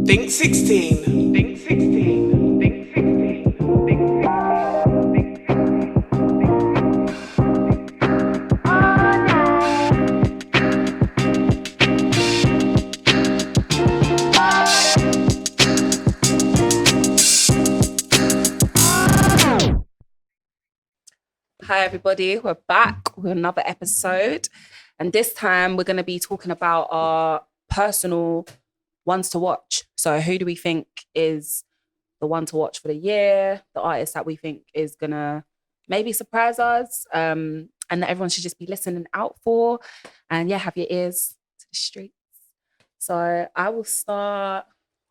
THiiNK16. THiiNK16. Hi everybody, we're back with another episode, and this time we're going to be talking about our personal ones to watch. So who do we think is the one to watch for the year, the artist that we think is going to maybe surprise us, and that everyone should just be listening out for, and yeah, have your ears to the streets. So I will start.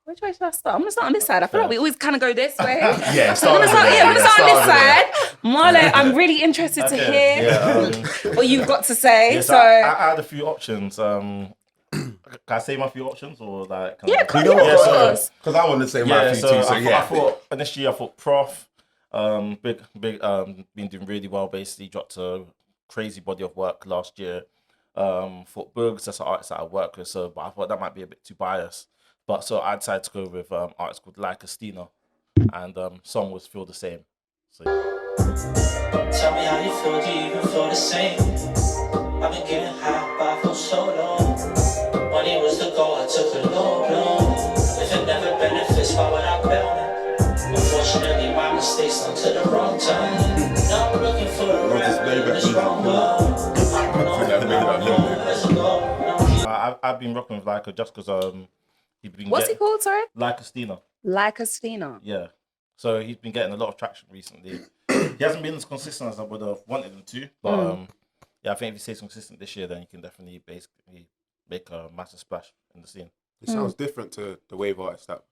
Which way should I start? I'm gonna start on this side. I feel like we always kind of go this way. Yeah, so I'm gonna start on this side. Marlo, I'm really interested to hear what you've got to say. Yeah, so I had a few options. Can I say my few options or like? Yeah, of course. Because I want to say my few too. So I thought initially I thought Prof, big, been doing really well. Basically, dropped a crazy body of work last year. Thought Bugs, that's an artist that I work with. So, but I thought that might be a bit too biased. But so I decided to go with artist called THiiNK16, and song was Feel the Same. So. Tell me how you feel, do you even feel the same? I've been getting high, but I feel so low. Money was the goal, I took a low blow. If it never benefits, why would I bet on it? Unfortunately, my mistakes led to the wrong time. Now I'm looking for a rap in this wrong world. I've been rocking with Leica just because what's he called? Sorry, THiiNK16. THiiNK16. Yeah, so he's been getting a lot of traction recently. He hasn't been as consistent as I would have wanted him to, but yeah, I think if he stays consistent this year, then he can definitely basically make a massive splash in the scene. It sounds different to the wave artists that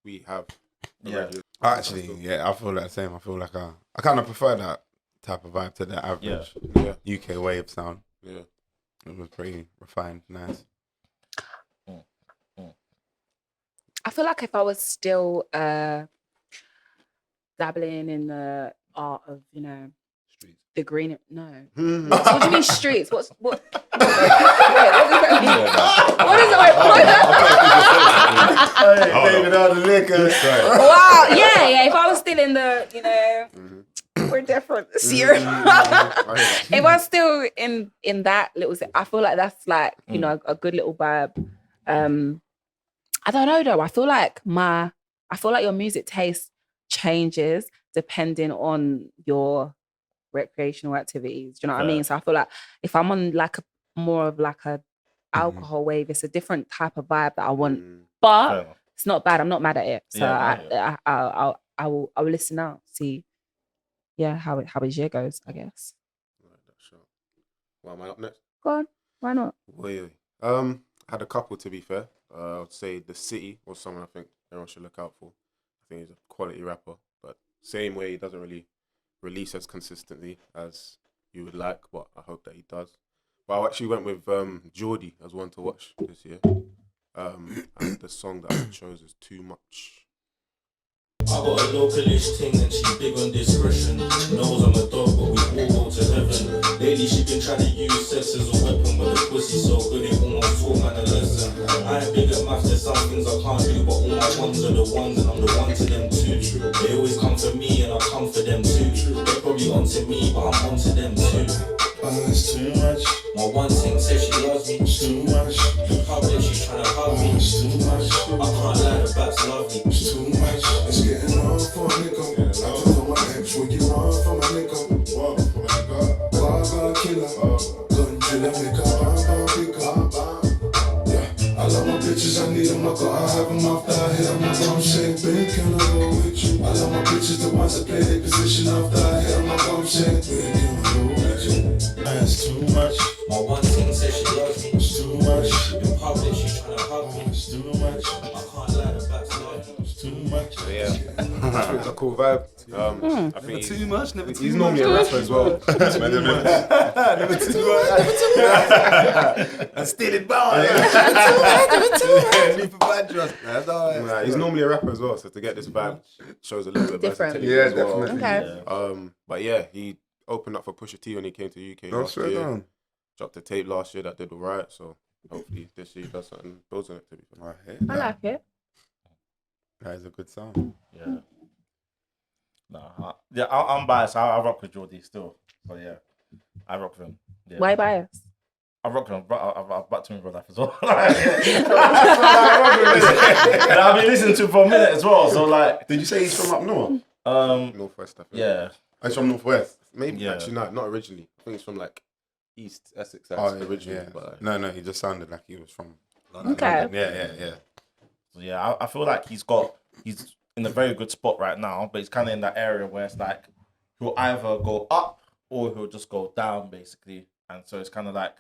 we have. Yeah, actually, yeah, I feel the same. I feel like I kind of prefer that type of vibe to the average UK wave sound. Yeah, it was pretty refined, nice. I feel like if I was still dabbling in the art of, streets. the green. No. What do you mean streets? What? Wait, what does that mean? What is it? David, all the liquor. Wow. Yeah. If I was still in the, we're different this year. If I was still in that little, I feel like that's like, a good little vibe. I don't know though. I feel like your music taste changes depending on your recreational activities. Do you know what I mean? So I feel like if I'm on like more of like a alcohol wave, it's a different type of vibe that I want. But it's not bad. I'm not mad at it. So I will listen out, see, how his year goes, I guess. Right, that's sure. Well, am I up next? Go on. Why not? Well, had a couple to be fair. I'd say The City was someone I think everyone should look out for. I think he's a quality rapper, but same way he doesn't really release as consistently as you would like, but I hope that he does. But I actually went with Geordie as one to watch this year. And the song that I chose is Too Much. I got a localish ting and she big on discretion. Knows I'm a dog, but we all go to heaven. Lately she been trying to use sex as a weapon, but the pussy so good it almost taught man a lesson. I ain't big at maths, there's some things I can't do, but all my ones are the ones and I'm the one to them too. They always come for me and I come for them too. They're probably onto me, but I'm onto them too. It's too much. My one thing says she loves me. It's too much. In public she's trying to hug me. It's too much. I can't lie, the back's lovely. It's too much. It's getting hard for a nigga. I don't know my ex. What you want from a nigga? What from a nigga? Bar killer. Gun killer. Make a bam bigger. Yeah. I love my bitches. I need them. I gotta have them after I hit them. I'm saying, babe, can I go with you? I love my bitches. The ones that play their position after I hit them. I'm saying, babe, can I go with you? It's too much. My one thing says she loves me. It's too much. In public she's trying to hug me. It's too much. I can't lie, the back's lovely. It's too much. Yeah, I think it's a cool vibe. I think Never too much. Never too he's much. normally a rapper as well. Never too much. I'm still in bar. Nah, he's normally a rapper as well, so to get this vibe shows a little bit of Different. versatility as well. definitely. Okay. But yeah, he opened up for Pusha T when he came to UK last straight year. down. Dropped a tape last year that did alright, so hopefully this year he does something, builds on it to be fair. I like it. That is a good song. Yeah. I'm biased. I rock with Geordie still. So yeah, I rock with him. Yeah. Why biased? I rock with him. I've backed him in real life as well. And I've been listening to him for a minute as well. So like, Did you say he's from up north? Northwest, I think. yeah, Oh, he's from northwest. Maybe Yeah. actually not originally. I think it's from like East Essex originally. yeah. But No, he just sounded like he was from. Okay. Yeah. so yeah. I feel like he's in a very good spot right now, but he's kind of in that area where it's like he'll either go up or he'll just go down basically, and so it's kind of like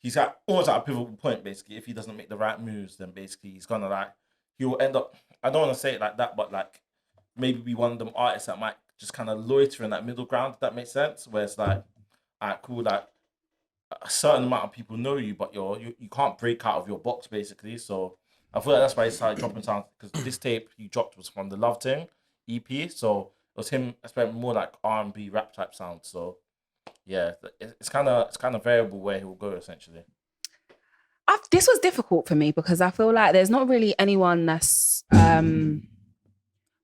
he's almost at a pivotal point basically. If he doesn't make the right moves, then basically he's gonna like he'll end up. I don't want to say it like that, but like maybe be one of them artists that might just kind of loiter in that middle ground. If that makes sense, where it's like, alright, cool, like a certain amount of people know you, but you can't break out of your box basically. So I feel like that's why he started dropping sounds, because this tape he dropped was from the Love Thing EP, so it was him experimenting more like R&B rap type sounds. So yeah, it's kind of variable where he will go essentially. This was difficult for me because I feel like there's not really anyone that's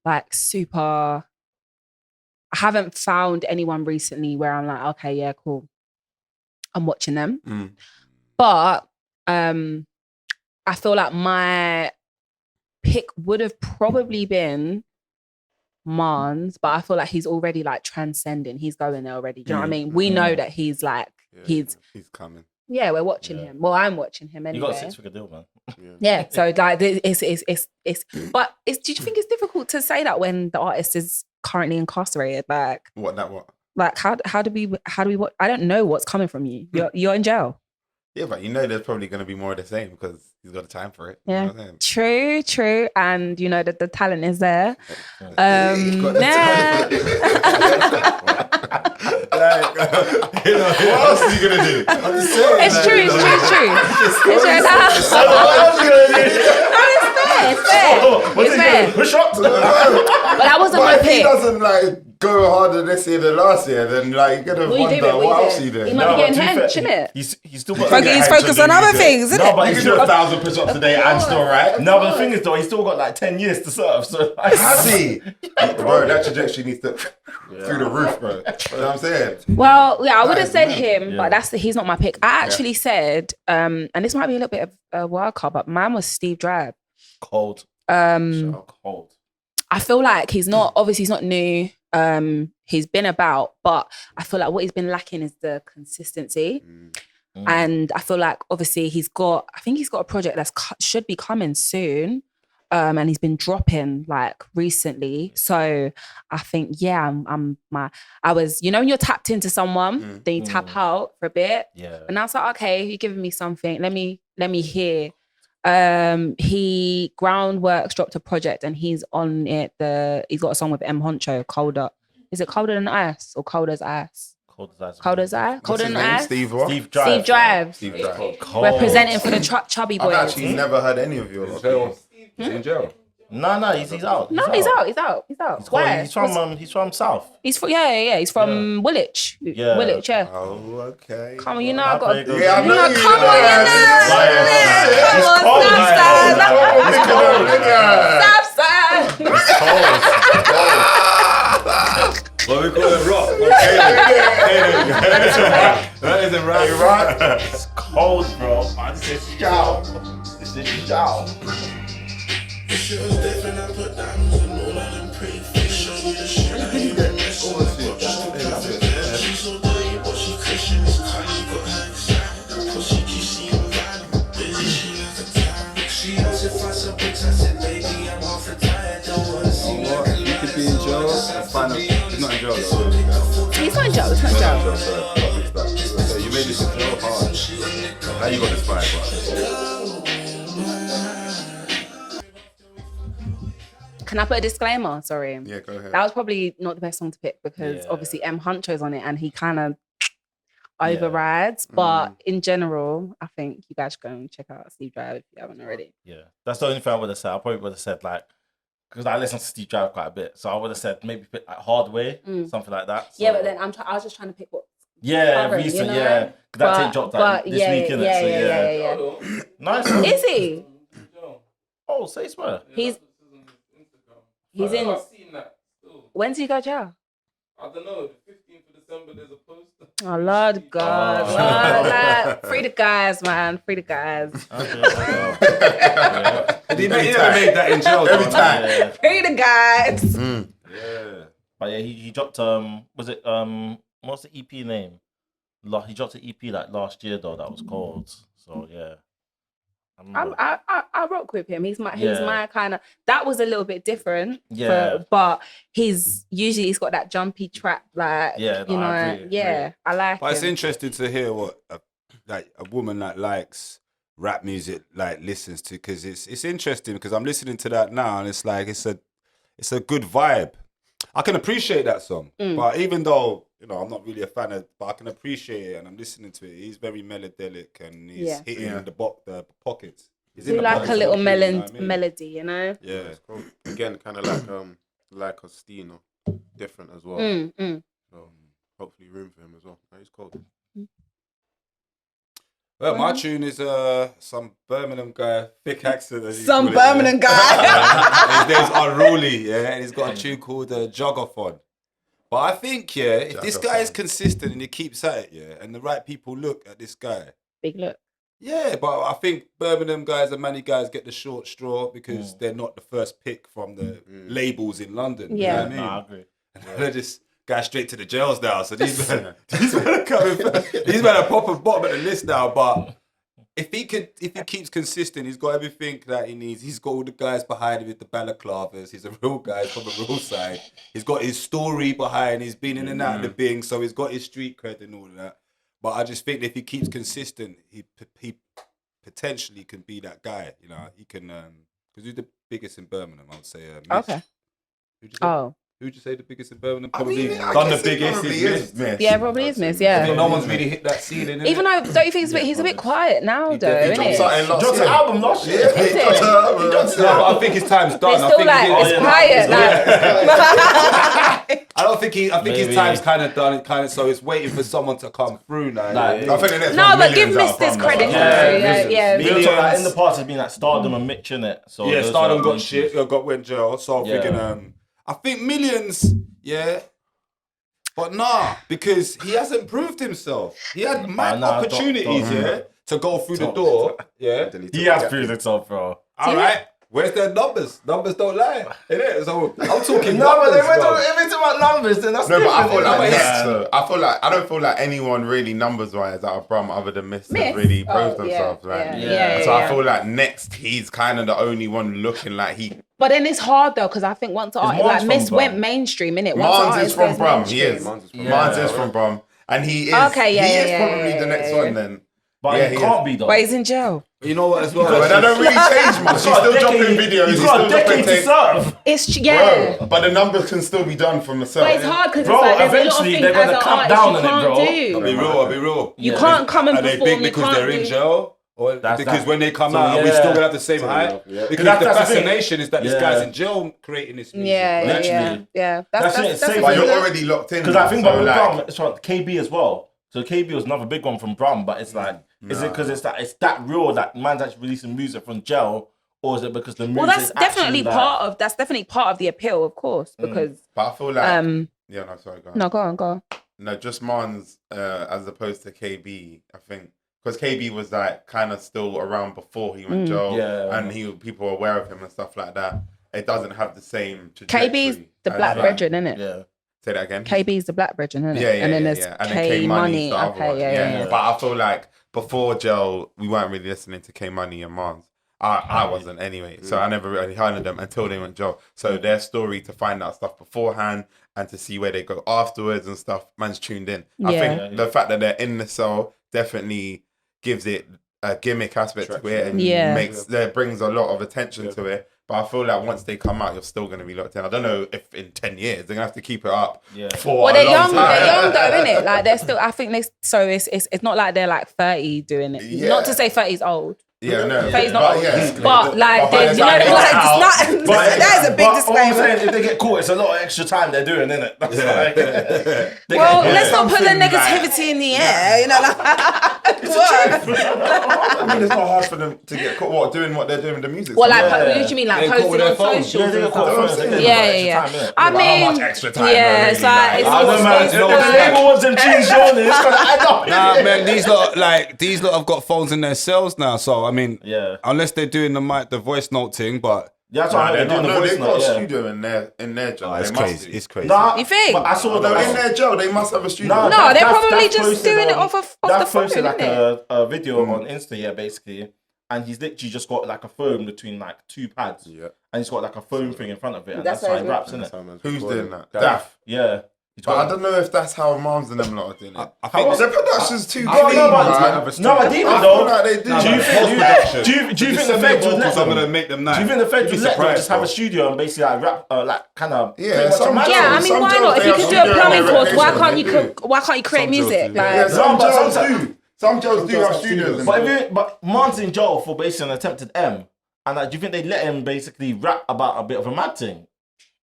like super. I haven't found anyone recently where I'm like, okay, yeah, cool, I'm watching them. But I feel like my pick would have probably been Mans, but I feel like he's already like transcending. He's going there already. Do you know what I mean? We know that he's like he's coming. Yeah, we're watching him. Well, I'm watching him anyway. You got a 6-figure deal, man. Yeah. So like, it's. But do you think it's difficult to say that when the artist is currently incarcerated? Like What? Like how do we? What? I don't know what's coming from you. You're in jail. Yeah, but you know there's probably going to be more of the same because he's got the time for it. Yeah, You know what I'm saying? true, and you know that the talent is there. He's got the time for it. What else are you going to do? I'm just saying. It's true. It's true. It's fair. We're shocked. But that wasn't my But if he pick. doesn't like go harder this year than last year, then like you're gonna What you wonder doing? what else he He doing. might be getting to be hench, fair, innit? He's still got. He's focused on other things, No, but You he's can do still. 1,000 push-ups a day and still right. No, but the thing is though, he's still got like 10 years to serve. So Has he? Bro, that trajectory needs to through the roof, bro. You know what I'm saying? Well, yeah, I would have is said mad. him, Yeah. but he's not my pick. I actually said, and this might be a little bit of a wild card, but mine was Steve Drab. cold. Cold. I feel like he's not new. He's been about, but I feel like what he's been lacking is the consistency. And I feel like obviously I think he's got a project that's should be coming soon. And he's been dropping like recently. So I think, yeah, I was, you know, when you're tapped into someone, then you tap out for a bit. Yeah. And I was like, okay, you're giving me something. Let me hear. Groundworks dropped a project and he's on it. He's got a song with M Honcho, Colder. Is it Colder Than Ice or Cold as Ice? Cold as ice. Cold as Ice? Colder Than Ice? Steve what? Steve Drive. Steve Drive. Steve Drive. Cold. Representing for the chubby I've boys. actually never heard any of yours. He's in jail. No, he's out. No, he's out. He's out. Why? He's from South. He's from He's from Woolwich. Yeah. Woolwich, yeah. Oh, okay. Come on, you know I got. Yeah, Yeah, I know you. Come on, you know. It's cold, man. Stop sign. What we call it, rock. That isn't right. It's cold, bro. This is shout. This is shout. She was different, I put diamonds in all of them pretty face. Show you the shit, I ain't been messing with her. She's so dirty, but she Christian. It's Kylie got her excited. That pussy keeps seeing violent. Busy, she has a time. She knows if I said bricks, I said, baby, I'm half retired. Don't wanna see me like a He could be in jail. That's fine. He's not in jail though. He's not in jail. He's not in jail. You made this jail hard. How you got this vibe? Can I put a disclaimer? Sorry. Yeah, go ahead. That was probably not the best song to pick because obviously M Huncho's on it and he kind of overrides. But in general, I think you guys should go and check out Steve Drive if you haven't already. Yeah, that's the only thing I would have said. I probably would have said like, because I listen to Steve Drive quite a bit, so I would have said maybe pick like Hard Way, something like that. So, Yeah, but then I was just trying to pick what. yeah, current, recent, you know? yeah, because that tape dropped like this week, innit? So Yeah. nice. One. Is he? Oh, say swear. He's He's in. I've seen that. Still. When's he go to jail? I don't know. The 15th of December, there's a poster. Oh Lord God, Lord, free the guys, man, free the guys. He never made that in jail every time. Yeah. Free the guys. Yeah. But yeah, he dropped was it what's the EP name? He dropped an EP like last year though that was called. So yeah. I rock with him. He's my kind of. That was a little bit different. Yeah. But he's got that jumpy trap, like I agree. I like. But it's him. interesting to hear what a woman that likes rap music like listens to, because it's interesting because I'm listening to that now and it's like it's a good vibe. I can appreciate that song, but even though I'm not really a fan of, but I can appreciate it and I'm listening to it. He's very melodic and he's hitting the pockets. He's You like a little melody, you know? Yeah, It's cool. Again, kind of like Costino, different as well. So hopefully room for him as well. He's cool. Well, my tune is some Birmingham guy, thick accent. As you Some call it, Birmingham guy. His name's Unruly, and he's got a tune called Jogathon. But I think, if this guy is consistent and he keeps at it, and the right people look at this guy. Big look. Yeah, but I think Birmingham guys and many guys get the short straw because they're not the first pick from the labels in London. Yeah. You know what I mean? I agree. They're just guys straight to the jails now. So these men are coming. These men are proper bottom of the list now. But if he keeps consistent, he's got everything that he needs. He's got all the guys behind him with the balaclavas. He's a real guy from the real side. He's got his story behind. He's been in and out of the Bing, so he's got his street cred and all of that. But I just think that if he keeps consistent, he potentially can be that guy. He can because he's the biggest in Birmingham. I would say. Okay. Who'd you say the biggest in Birmingham? I Probably mean, I done the guess it biggest. probably Is Miss. Yeah, probably is Miss. Yeah. No one's really hit that ceiling. Even though, don't you think he's a bit quiet now, though? He dropped Isn't it? something last Dropped year. an album last year. Yeah, he dropped an album. He dropped an No, album. but I think his time's done. It's I still think like he- it's quiet. Like. I don't think he. I think his Maybe. time's kind of done. Kind of. So it's waiting for someone to come through now. Nah, I think the next No, one, but give Millions Miss out this from credit. that. Yeah. Millions. Like, in the past, has been like Stardom and Mitch in it. So Yeah, those Stardom are got good shit. tunes. Went jail. So I'm Yeah. thinking. I think Millions. Yeah. But nah, because he hasn't proved himself. He had mad Nah, opportunities, to go through the door. Yeah. Then He has proved himself, bro. All right. Where's their numbers? Numbers don't lie. Innit? So I'm talking No, but numbers. if we're bro. talking about numbers, then that's No, but I different. feel like innit? next, I don't feel like anyone really numbers wise out of Brum other than Miss Miss? has really proved Oh, themselves. yeah, Right? yeah, So I yeah. feel like next he's kind of the only one looking like he. But then it's hard though, because I think once the artist, Mars like from Miss Brum? went mainstream, innit? Once the Mars is artist from goes Brum. He mainstream. is. Yeah. Mars is from Brum, and he is. Okay, yeah, he is yeah, probably yeah, the next yeah, one yeah. then. But Yeah, he he can't is. be though. But he's in jail. You know what as well? But that don't really change much. He's still dropping videos. He's He's got still a decade dropping to tapes. serve. It's Bro, but the numbers can still be done from the But cell. it's hard because Bro, it's like there's a lot of eventually things they're as gonna an clamp artist down you on it, can't bro. do. I'll be real. You can't come and Are they perform. big You because can't they're in do. jail? Or That's because that. when they come So, out, are we yeah. still gonna have the same hype? Yeah. Because That's the the thing. fascination is that this Yeah. guy's in jail creating this music. Yeah, right? yeah. That's it, That's same But thing. you're already locked in. Because I think about so, with like, Brum, it's like KB as well. So KB was another big one from Brum, but it's like, is it because it's that real that man's actually releasing music from jail, or is it because the music? Well, that's definitely part of the appeal, of course, because But I feel like. Yeah, no, sorry, go on. no, go on. No, just Mons as opposed to KB, I think. Because KB was like kind of still around before he went jail, Yeah. and people were aware of him and stuff like that. It doesn't have the same trajectory. KB's the as, black like- brethren, isn't it? Yeah. Say that again. KB's the black brethren, isn't it? Yeah, And then there's And then K Money. the other one. Okay, yeah. But I feel like before jail, we weren't really listening to K Money and Mons. I wasn't anyway, so I never really heard of them until they went jail. So their story to find out stuff beforehand and to see where they go afterwards and stuff, man's tuned in. I Yeah. think the fact that they're in the cell definitely gives it a gimmick aspect to it and brings a lot of attention to it. But I feel like once they come out, you're still going to be locked in. I don't know if in 10 years they're going to have to keep it up for Well, a they're long young. time. They're young though, isn't it? Like they're still. I think they. So it's not like they're like 30 doing it. Yeah. Not to say 30 is old. Yeah, no. 30 is not old. yes. But like, But by there's, the you know, time like it's out- it's not. That is a big But what I'm disclaimer. saying, if they get caught, it's a lot of extra time they're doing, isn't it? That's like, Well, let's not put the Something like- negativity in the air, you know. Like, I mean, it's not hard for them to get caught. What doing what they're doing with the music? well, like, So, what do you mean, like They caught posting with on their phones. socials? Yeah, they get and caught stuff? first. They get Yeah, extra yeah, time, innit? I How mean, much extra time? yeah, really, it's like, it's I all know, man. If supposed the to label wants them tunes showing, it's gonna add up. Nah, man, these lot have got phones in their cells now. So I mean, Yeah. unless they're doing the voice note thing, but Yeah, that's what I heard. They're doing the voice they've got note. a Yeah. studio in their jail. it's They must crazy. do. It's crazy. Nah, You think? But I saw No, that in their jail, they must have a studio. No, Daph- they're Daph- probably Daph just posted doing it on- off the Daph phone, posted like innit? a video on Insta, yeah, basically, and he's literally just got like a phone between like two pads, Yeah. and he's got like a phone thing in front of it, and That's that's how how he it's raps, isn't it? Who's doing that? Daff, yeah. He's But got- I don't know if that's how Moms and them lot are doing it. I think Their production's too No, clean, no, man. but no, I didn't I though. feel like they do. Do you man. think? Do you think the feds would let I'm them? gonna make them nice. Do you think the feds would let them just have a bro. studio and basically like rap, like kind of Yeah, some match? Yeah, I mean, Some why jobs not? If they you have can do studio a plumbing on their course, why reputation, can't you they do. why can't you create Some jobs music? do. Like, Yeah, some but jobs sometimes- do. Some jobs do have studios. But Martin's in jail for basically an attempted M, and like, do you think they let him basically rap about a bit of a mad thing?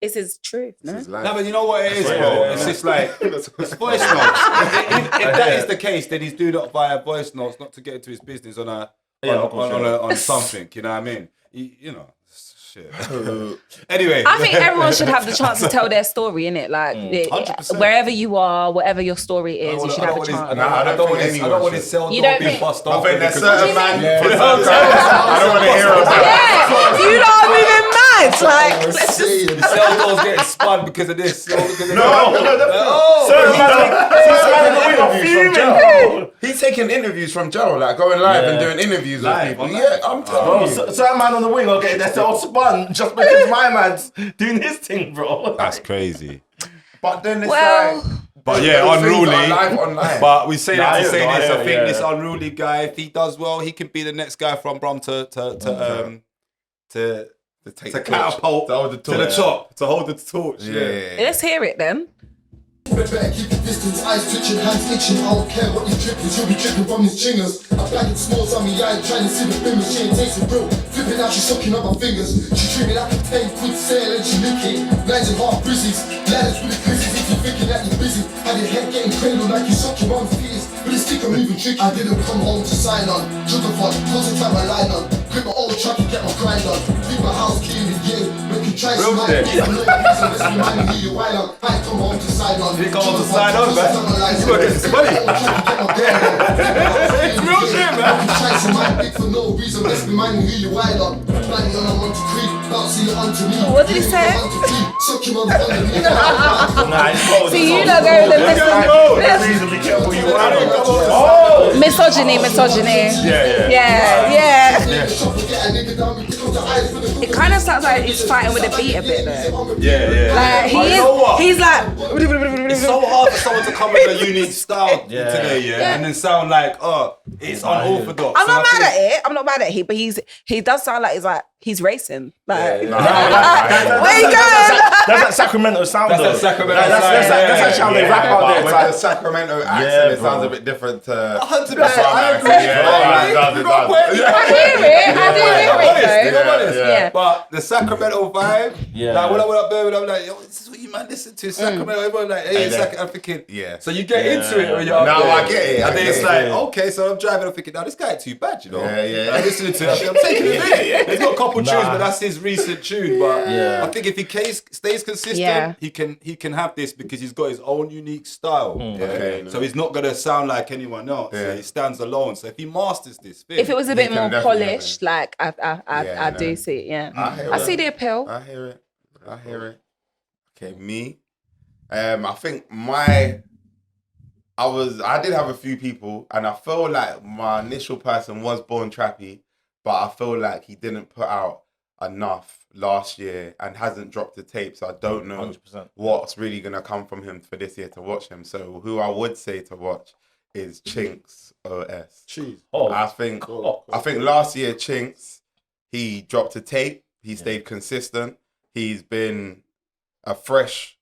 this is true. No? No, but you know what it is, Yeah, bro? yeah, It's yeah. just like it's voice notes. If that is the case, then he's doing it via voice notes, not to get into his business on on something. You know what I mean? You know, shit. Anyway, I think everyone should have the chance to tell their story, innit? Like, 100%. wherever you are, whatever your story is, you should have a chance. I don't want his cell You door don't being think- bust I open. think there's because- certain man. Yeah. I don't want to hear about Yeah, you know I'm even mad. Like, let's just, The cell door's getting spun because of this. Because of He's taking interviews from jail, like going live and doing interviews with Live, people. on Yeah, I'm telling you. Certain man on the wing are getting their cell spun just because my man's doing his thing, bro. That's crazy. But then it's well, like, But yeah, those things unruly. are live online. But we say that Nah, to say yeah, this. yeah, I think yeah. this unruly guy, if he does well, he can be the next guy from Brum to take to the catapult torch. To hold the to the torch. top, to hold the torch. Yeah. let's hear it then. Better keep your distance, eyes twitching, hands itching. I don't care what you dripping, you'll be dripping from his chingers. I bag it smalls on me, I ain't trying to see the bimmers. She ain't tasting real, flipping out, she sucking up my fingers. She treat me like a 10 quid sale and she licking. Lines and half brizzies, ladders with the grizzlies. If you're thinking that you're busy, had your head getting cradled like you suck your mum's fetus. But it's stick, I'm moving tricky. I didn't come home to sign on. Took a fun, concentrate my line on. Grip my old truck and get my grind on. Leave my house key in the year, make you try some night. I know the reason, let's remind me who you while on. I ain't come home to sign on. You didn't come home to sign on, man. You work at the money. It's real shit, man. Try some might big for no reason, let's remind me who you while on. Planning on a one to creep, don't see it onto me. What did he say? Suck your mother underneath. Nah, it's cold. See, you not going to listen. Reasonably careful you are. Oh! Misogyny. Yeah. It kind of sounds like he's fighting with a beat a bit though. Yeah. Like But you know what? he's like. It's so hard for someone to come with a unique style Yeah. today, and then sound like, it's unorthodox. I'm And not I mad at think- it. I'm not mad at it. But he does sound like he's racing. Like, Where you going? That's that Sacramento sound That's though. that Sacramento That's sound, that's how they rap out But there. It's with like, the Sacramento accent, Yeah, it sounds bro. a bit different to 100%, the Southern I agree. accent. Yeah, it does, it does. I hear it. I do hear it though. honest. Yeah. But the Sacramento vibe, Yeah. like when I went up there, I'm like, yo, this is what you man listen to, Sacramento. Everyone like, hey, I'm thinking, Yeah. So you get into it when you're up No, there. I get it, I And then get it's it. like, Yeah. okay, so I'm driving, I'm thinking, now this guy ain't too bad, you know. Yeah. I'm listening to it, I'm taking it in. He's got a couple tunes, but that's his recent tune. But Yeah. I think if he stays consistent, Yeah. he can have this because he's got his own unique style. Okay. So he's not gonna sound like anyone else. Yeah. He stands alone. So if he masters this thing, If it was a bit can more definitely have polished, it. like I Yeah, do no. see it. Yeah, I hear I it. see the appeal. I hear it. Okay, me. I think I did have a few people, and I feel like my initial person was Born Trappy, but I feel like he didn't put out enough last year and hasn't dropped the tape, so I don't know 100%. what's really gonna come from him for this year to watch him. So who I would say to watch is Chinx OS. Cheese. Oh, I think last year Chinx, he dropped a tape. He stayed consistent. He's been a fresh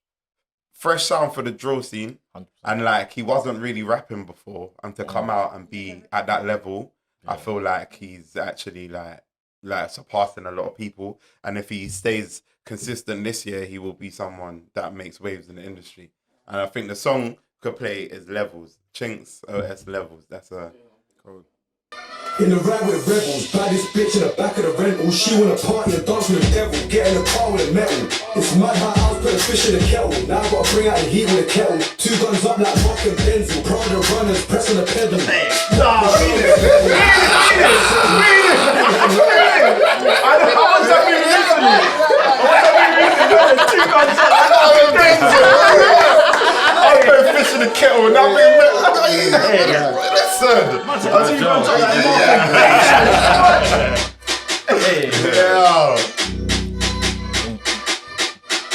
sound for the drill scene, 100%. and like he wasn't really rapping before, and to come out and be at that level, I feel like he's actually like like surpassing a lot of people. And if he stays consistent this year, he will be someone that makes waves in the industry. And I think the song could play is Levels. Chinx OS Levels. That's a code. In the ride with rebels, baddest bitch in the back of the rental. She wanna party and dance with the devil, get in the car with a metal. It's mad how I was putting fish in the kettle. Now I gotta bring out the heat with a kettle. 2 guns up like Rock and Denzel. Prada runners pressing the pedal. I put fish in the kettle and I'm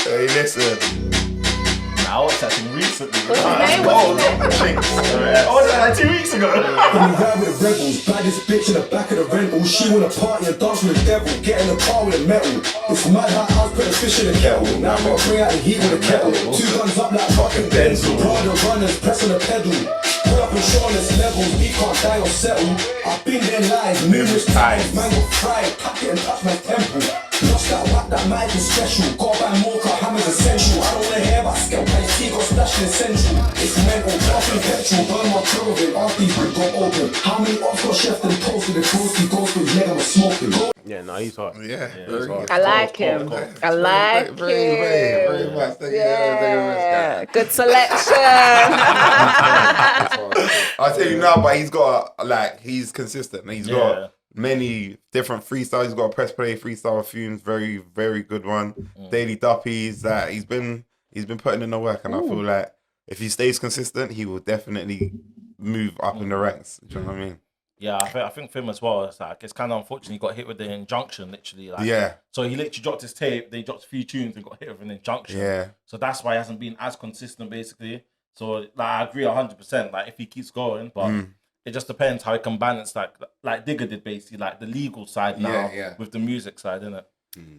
Hey, listen. I watched that thing recently. What's his name? What's his name? I watched that like 2 weeks ago. In the ride with rebels, baddest bitch in the back of the rental. She wanna party and dance with the devil, get in the car with a metal. It's mad how I was putting fish in the kettle. Now I gotta bring out the heat with a kettle. 2 guns up like Rock and Denzel. Prada runners pressing the pedal. Pull up and show on this level, we can't die or settle. I've been there live numerous times. Man got fried, pack it and touch my temple. Lost that whack, that mic is special. Gotta buy more car, hammer's essential. I don't wanna hear about scale price, T got stashed in essential. It's mental, nothing petrol. Burn my pill with it, after these brick got open. How many ops got chef and toasted? The toasty goes with leg, I'm smoking. Yeah, no, he's hot. Yeah. I like him. I like him. Very much. Thank you. Yeah. Good selection. I'll tell you now, but he's got he's consistent. He's got many different freestyles. He's got a press play freestyle Fumes, very, very good one. Daily Duppies, that he's been putting in the work, and I feel like if he stays consistent, he will definitely move up in the ranks. Do you know what I mean? Yeah, I think for him as well, it's kind of unfortunate he got hit with the injunction, literally. So he literally dropped his tape, they dropped a few tunes and got hit with an injunction. Yeah. So that's why he hasn't been as consistent, basically. So I agree 100%, if he keeps going, but it just depends how he can balance, like Digger did, basically, the legal side now with the music side, innit?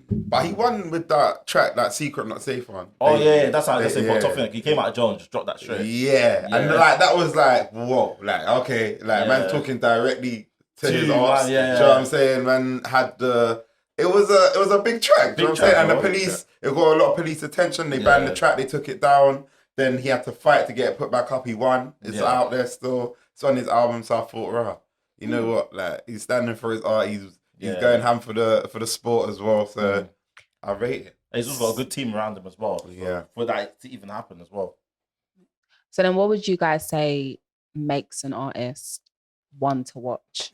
But he won with that track, that Secret Not Safe one. That's how they say top thing. He came out of jail and just dropped that straight. Yeah. And that was whoa, okay, man talking directly to his arse. Do you know what I'm saying? Man had it was a big track. Do you know what I'm saying? And the police, it got a lot of police attention. They banned the track, they took it down. Then he had to fight to get it put back up. He won. It's out there still. It's on his album, so I thought, rah, you know what? He's standing for his art. He's going ham for the sport as well. So I rate it. He's also got a good team around him as well. For that to even happen as well. So then what would you guys say makes an artist one to watch?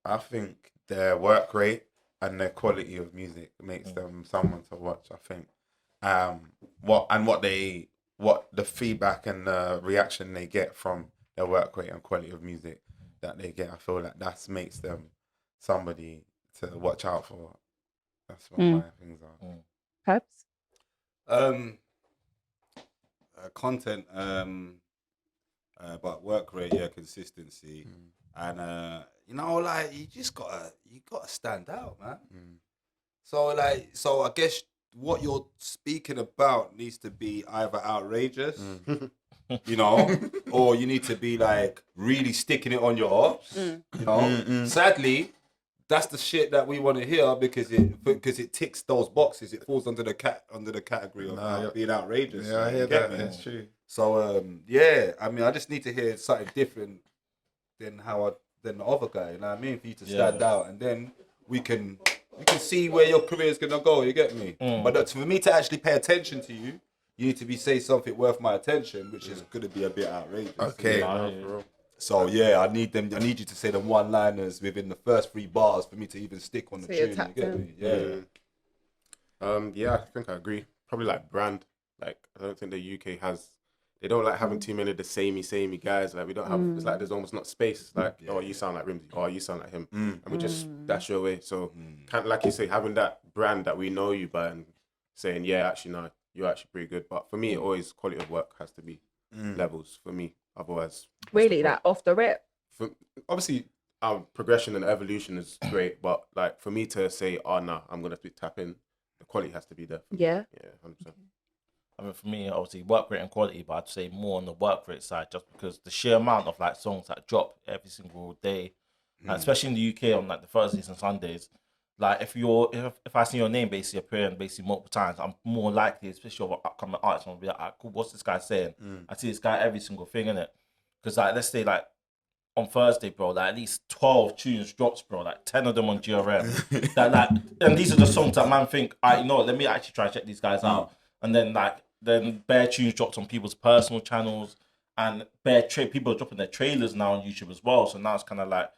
I think their work rate and their quality of music makes them someone to watch, I think. What the feedback and the reaction they get from their work rate and quality of music that they get, I feel like that makes them somebody to watch out for. That's what my things are. Peps? Content, but work rate, consistency, and you just gotta stand out, man. So I guess what you're speaking about needs to be either outrageous, or you need to be really sticking it on your ops. Sadly, that's the shit that we want to hear because it ticks those boxes. It falls under the category of being outrageous. Yeah, I hear that. That's true. So I just need to hear something different than the other guy. You know what I mean? For you to stand out, and then we can see where your career is gonna go. You get me? But for me to actually pay attention to you, you need to say something worth my attention, which is gonna be a bit outrageous. Okay. So I need you to say the one-liners within the first 3 bars for me to even stick on the tune. You get me? I think I agree. Probably brand. I don't think the UK has. They don't having too many of the samey guys. We don't have. It's there's almost not space. Oh, you sound like Rimsey. Oh, you sound like him. And we just dash your way. So kind of like you say, having that brand that we know you by and saying, actually no, you're actually pretty good. But for me, it always quality of work has to be levels for me. Otherwise, really, off the rip. Obviously, our progression and evolution is great, but for me to say, oh no, I'm gonna tap in, the quality has to be there. Yeah, 100%. I mean, for me, obviously, work rate and quality, but I'd say more on the work rate side, just because the sheer amount of songs that drop every single day, and especially in the UK on the Thursdays and Sundays, like if I see your name basically appearing basically multiple times, I'm more likely, especially of upcoming artists, I'm be like, cool, what's this guy saying? I see this guy every single thing in it. Because like, let's say like on Thursday, bro, like at least 12 tunes drops, bro, like 10 of them on GRM. That like, and these are the songs that man think, you know what, let me actually try to check these guys out. And then bare tunes dropped on people's personal channels, and people are dropping their trailers now on YouTube as well. So now it's kind of like,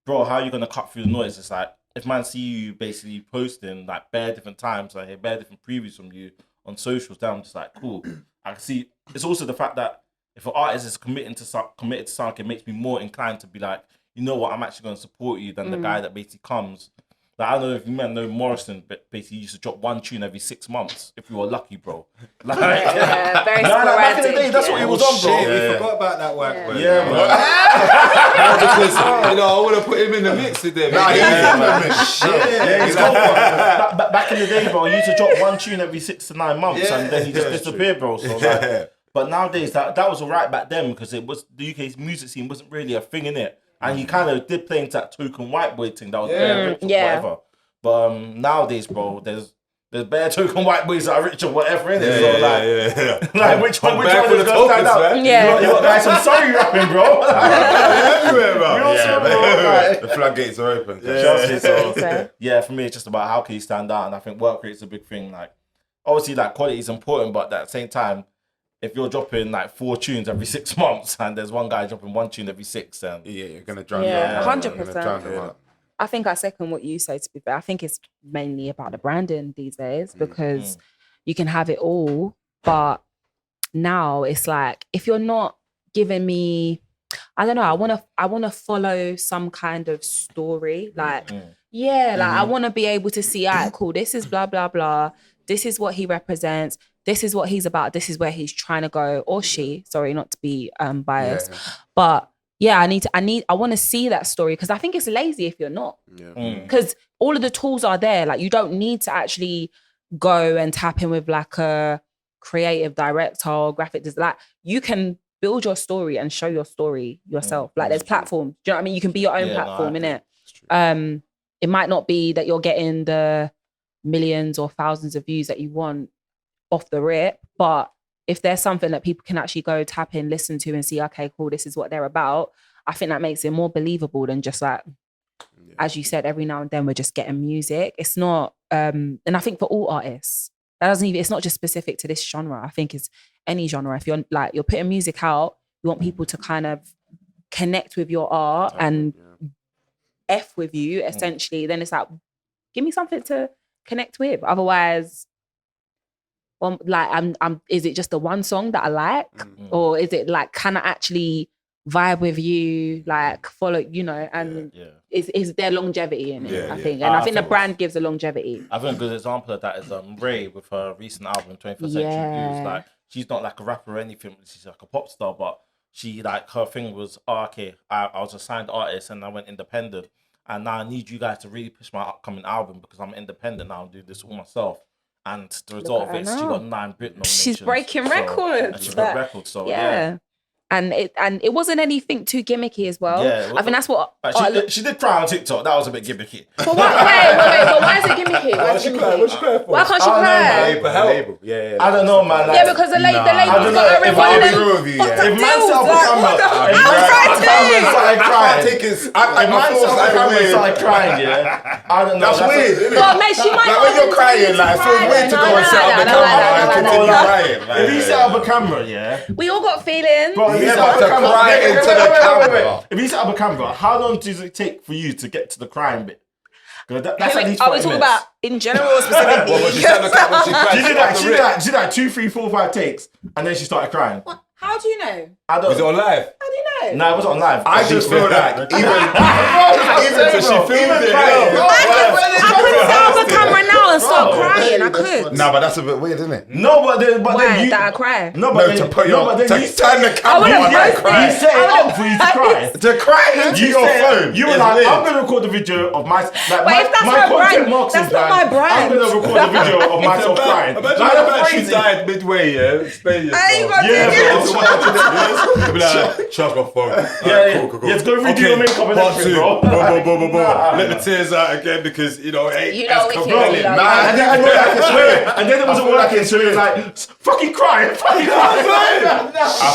bro, how are you gonna cut through the noise? It's like, if man see you basically posting like bare different times, like hear bare different previews from you on socials, then I'm just like, cool. I can see. It's also the fact that if an artist is committed to something, it makes me more inclined to be like, you know what, I'm actually going to support you than the guy that basically comes. Like, I don't know if you men know Morrison, but basically used to drop one tune every 6 months if you were lucky, bro. Like, very sporadic. Back in the day, that's what he was on, bro. We forgot about that whack. Yeah, bro. Because I want to put him in the mix with them. Back in the day, bro, he used to drop one tune every 6 to 9 months, and then he just disappeared, bro. So like, but nowadays that was alright back then, because it was the UK's music scene wasn't really a thing in it. And he kind of did play into that token white boy thing that was bare rich or whatever. But nowadays, bro, there's bare token white boys that are rich or whatever in it. Like which one is going to stand out? You got guys from Surrey rapping, bro. Everywhere, bro. The floodgates are open. Yeah, for me, it's just about how can you stand out, and I think work rate's a big thing. Like, obviously, like quality is important, but at the same time, if you're dropping like 4 tunes every 6 months and there's one guy dropping 1 tune every 6, then you're gonna drown. 100%. I think I second what you say, to be fair. I think it's mainly about the branding these days, because you can have it all, but now it's like, if you're not giving me, I don't know, I wanna follow some kind of story. Like, I wanna be able to see, cool, this is blah blah blah. This is what he represents. This is what he's about. This is where he's trying to go, or she. Sorry, not to be biased, but I want to see that story, because I think it's lazy if you're not. Because all of the tools are there. Like, you don't need to actually go and tap in with like a creative director or graphic designer. Like, you can build your story and show your story yourself. Like, there's platforms. Do you know what I mean? You can be your own platform, innit? It might not be that you're getting the millions or thousands of views that you want off the rip, but if there's something that people can actually go tap in, listen to, and see, okay, cool, this is what they're about, I think that makes it more believable than just like, as you said, every now and then we're just getting music. It's not, and I think for all artists, it's not just specific to this genre. I think it's any genre. If you're like, you're putting music out, you want people to kind of connect with your art and F with you, essentially, then it's like, give me something to connect with. Otherwise, like, is it just the one song that I like, or is it like, can I actually vibe with you, like follow, you know? And is there longevity in it? I think, and I think the brand gives a longevity. I think a good example of that is Ray with her recent album 21st Century Blues. Like, she's not like a rapper or anything. She's like a pop star, but she, like, her thing was, I was a signed artist and I went independent. And now I need you guys to really push my upcoming album, because I'm independent now and do this all myself. And the result of it, she got 9 Brit nominations. She's breaking records. And she broke records, so And it wasn't anything too gimmicky as well. Yeah, I think that's what... She did cry on TikTok. That was a bit gimmicky. But wait, but why is it gimmicky? What's she crying for? Why can't she cry? Label. I don't know, man. Like, Yeah, because the label's got her in one of them. If man set up a camera, started crying, I don't know. That's weird. Well, mate, she might Like, when you're crying, like, it feels weird to go and set up the camera and continue crying. If you set up a camera, we all got feelings. Bro, if you set up a camera, if you set up a camera, how long does it take for you to get to the crying bit? That's at least 40 Are we talking about in general or specifically? She did like 2, 3, 4, 5 takes, and then she started crying. What? How do you know? Was it on live? How do you know? No, it wasn't on live. I just feel like even so she filmed it. I can set up a camera now and start crying. then I could. No, but that's a bit weird, isn't it? No, but then Why? you, That I cry? no, but No, to then, put your but then to you turn the I camera wouldn't on post and cry. You set it up for you to cry. To cry into your phone. You were is like, weird. I'm gonna record the video of my But if that's my brand, that's not my brand. I'm gonna record the video of myself crying. Imagine Like, the that's battery crazy. died midway, yeah? Explain yourself. I ain't gonna do Yeah, it. You'll be like, charge my phone. Yeah, yeah, it's going to redo your makeup and part everything, two. bro. Boom. Let the tears out again because, you know, it ain't You know as we compelling. can't, you know. Nah, And then it wasn't working, so he was like, fucking crying. I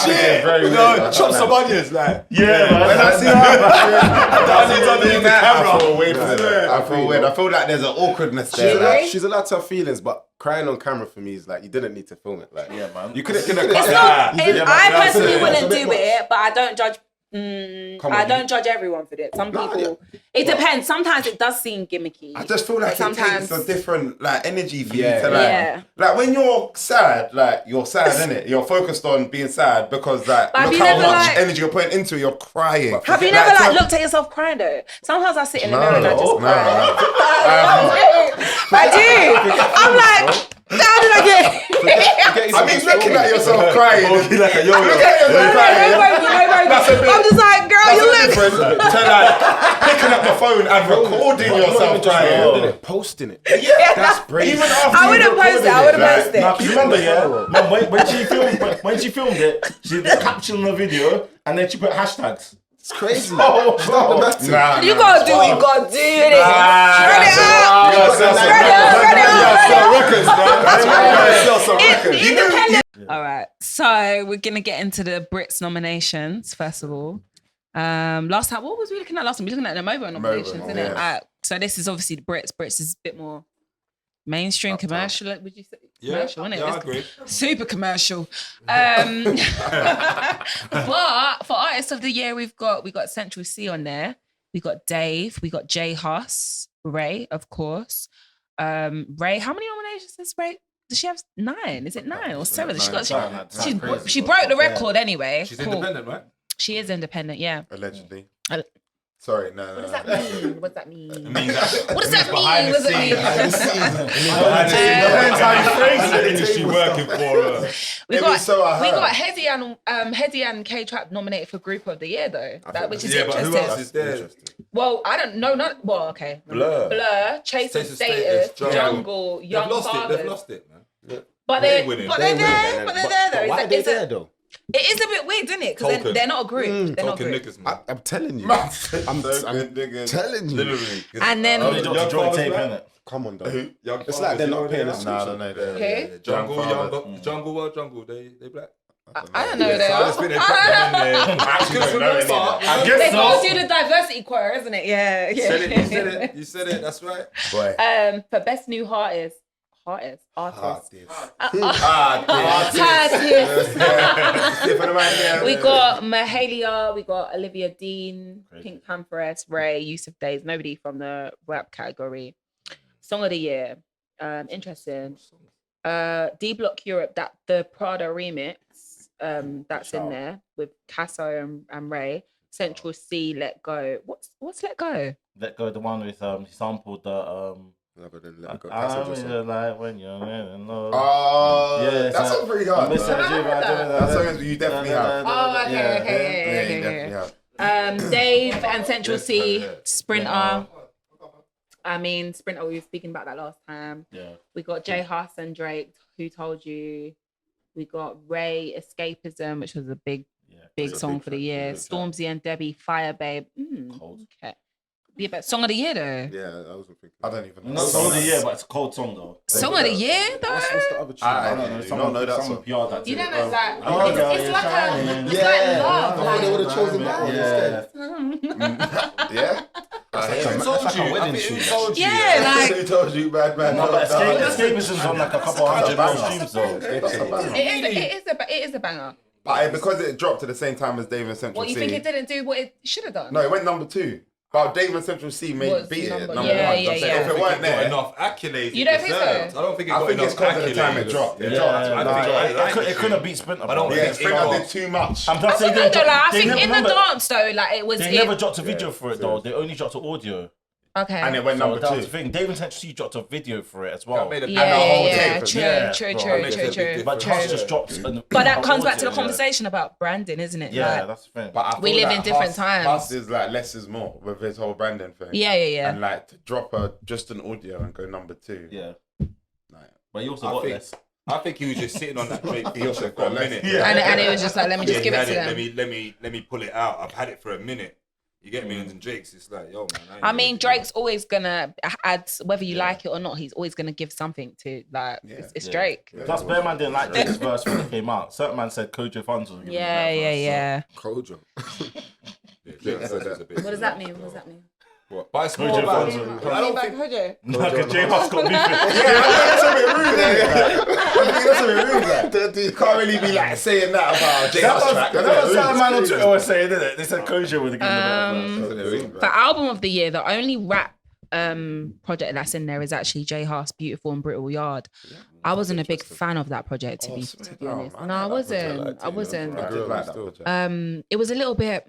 think it's very weird. No, chop some onions, like. Yeah, man. When I see that, Onions underneath the camera. I feel weird. I feel weird. I feel like there's an awkwardness there. Like, She's allowed to have feelings, but crying on camera for me is like you didn't need to film it. Like, Yeah, man. You could have cut It's that. not. Yeah, but I that's personally it. wouldn't It's a bit do it, but I don't judge. I don't judge everyone for it. Some people. It depends. Sometimes it does seem gimmicky. I just feel like it sometimes takes a different like energy for you Yeah. to like, Yeah. like when you're sad, like you're sad, innit? You're focused on being sad because like But have look you how never, much like- energy you're putting into it, you're crying. Have you never like looked at yourself crying though? Sometimes I sit in the mirror and I just cry. I do. I'm like, how did I get? I mean, looking at yourself crying. Be like a yo-yo. I'm just like, girl, That's you a look. difference to like picking up the phone and recording yourself crying. posting it. Yeah, That's brave. Even after I wouldn't post it. I wouldn't post Nah, it. 'cause remember, yeah, man, when she filmed it, she captioned the video and then she put hashtags. It's crazy. Oh, She's not the best. Nah, You gotta do what you gotta do. Innit? Nah, Spread it out. You gotta sell some Spread it out, spread it out. sell records, man. That's right. You gotta sell some records. Independent. All right, so we're gonna get into the Brits nominations first of all. Last time, what was we looking at last time? We were looking at the Movo nominations, isn't it? yeah. So this is obviously the Brits. Brits is a bit more mainstream, commercial. Would you say commercial? Isn't it? I It's agree. super commercial. But for artist of the year, we got Central C on there. We got Dave. We got Jay Huss, Ray, of course. Ray, how many nominations does Ray? Does she have 9? Is it 9 or 7? She broke the record anyway. She's Cool. independent, right? She is independent, yeah. Allegedly. Uh, Sorry, no. What does that mean? What does that mean? It means that. What does that behind mean? the What does that mean? Behind the scenes. Depends how you phrase it. Industry working for her. We Maybe so I we heard. got Hedy and K-Trap nominated for Group of the Year though, which is Yeah, but who interesting. else is there? Well, I don't know. Okay. Blur. Chase and Status, Status, Jungle. Jungle, They've Young lost it. Fathers. They've lost it, man. But They're they're winning. but they're there. But they're there though. Why are they there though? It is a bit weird, isn't it? Because Token. they're not a group. They're not a Token group. niggas, man. I'm telling you. I'm I'm telling you. Literally. And then They dropped a joint tape, innit? Come on, though. Young It's like they're not paying us. No, no. Okay. Jungle, they black. I don't know So I just think they put them in there. I guess They go so. do the diversity quota, isn't it? Yeah. You said it, that's right. Boy. For best new artist. Artist. We got Mahalia, we got Olivia Dean, Pink Pantheress, Ray, Yusuf Days, nobody from the rap category. Song of the year, interesting. D Block Europe, that the Prada remix, that's in there with Casso and Ray. Central C, Let Go. What's Let Go? Let Go, the one with he sampled the I like when you're in love. Oh, Yeah, that's so- all pretty hard. Miss man. Energy, but I don't know. That's something you definitely have. Oh, okay, Yeah, okay. you definitely have. Dave and Central C, Sprinter. I mean, Sprinter, we were speaking about that last time. Yeah. We got Jay Huss and Drake, Who Told You. We got Ray, Escapism, which was a big song for the year. Stormzy and Debbie, Fire Babe. Okay. Yeah, but song of the year though. Yeah, I wasn't thinking. I don't even know. Not song of the year, but it's a cold song though. Song of the year though? What's the other tune? I don't know. do not know that Some song. PR that You too. don't know that. Oh, It's girl, like you're like love. I thought they would have chosen that one instead. Yeah? Yeah, like Who told you, bad man? No, but Escapism's on like a couple hundred million streams though. it is a banger. But because it dropped at the same time as Dave and Central What, you C. think it didn't do what it should have done? No, it went number 2. But Dave and Central C Was beat it number- number yeah, 1. yeah, I'm saying yeah. if it weren't there, enough accolades. You don't think so? I don't think it I got think enough it's because of the time it accolades. dropped. It Yeah, dropped. it couldn't have beat Sprinter. I don't bro. Yeah, think Springer got- did too much. I'm I just saying think, they I think never- in the remember, dance though, like it was. They never dropped a video for it though. They only dropped an audio. Okay. and it went So number that was 2. the thing. Dave Intentionally dropped a video for it as well. made a- Yeah, and the whole yeah, tape. true, Yeah, true, bro, true, that makes true, a big true, difference. But true. Hush just dropped But that comes back to the audio, conversation about branding, isn't it? Yeah, Like, that's the thing. But I We feel live like in different Huss- times. Huss is like less is more with his whole branding thing. yeah. And like to drop just an audio and go number 2. Yeah. Like, But you also I got think- less. I think he was just sitting on that Drake feature for a minute. Yeah. And it was just like, let me just he give it had to them. Let me pull it out. I've had it for a minute. You get me? And Drake's, it's like, yo, man. I mean, Drake's always gonna add, whether you like it or not, he's always gonna give something to, like, it's Yeah. Drake. Plus, Bear Man didn't like Drake's verse when it came out. Certain man said Kojo Funds was giving him that verse, Yeah. Kojo. What does that mean? What does that mean? But it's more Kojo about. Funds. I don't think. Kojo? No, because J Hus got beef. that's a bit rude. That's a bit rude. You can't really be like saying that about J Hus track. That was certain man on Twitter was saying, didn't it? They said Kojo would have given him the verse. For album of the year, the only rap project that's in there is actually J Hus, Beautiful and Brittle Yard. I wasn't a big fan of that project, to be honest. No, I wasn't. I wasn't. I did like that project. It was a little bit,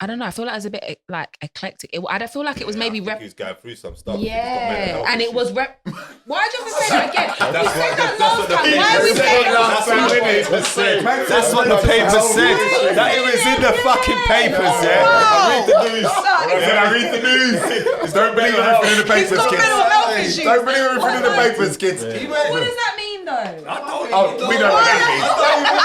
I don't know, I feel like it was a bit like eclectic. I don't feel like it was maybe I think he was going through some stuff. Yeah, and it was why do you have to say that again? We said that That's last what the time. paper Why are we said saying last time, innit? That's what the paper said. That it was in the fucking papers, yeah. I read the news. I read the news. Don't believe everything in the papers, kids. Don't believe everything in the papers, kids. What does that mean though? Oh, we know what that means.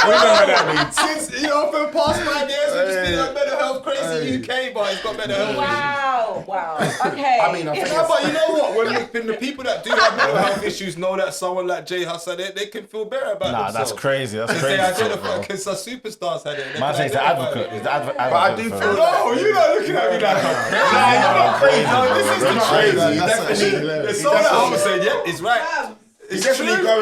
We know what that means. Since, for the past 5 years, we've just been on mental health crazy UK, but it's got mental health issues. Wow. Okay. I mean, I think No, but you know what? When the people that do have mental health issues know that someone like J Hus had it, they can feel better about Nah, themselves. that's crazy. That's Because crazy. they shit, identify, bro. because some superstars had it. Man says he's the advocate. He's the advocate. But I do feel No, you're not looking at me like I'm crazy. No, this is not crazy. Definitely. There's someone at home saying, yeah, it's right. He's It's definitely true,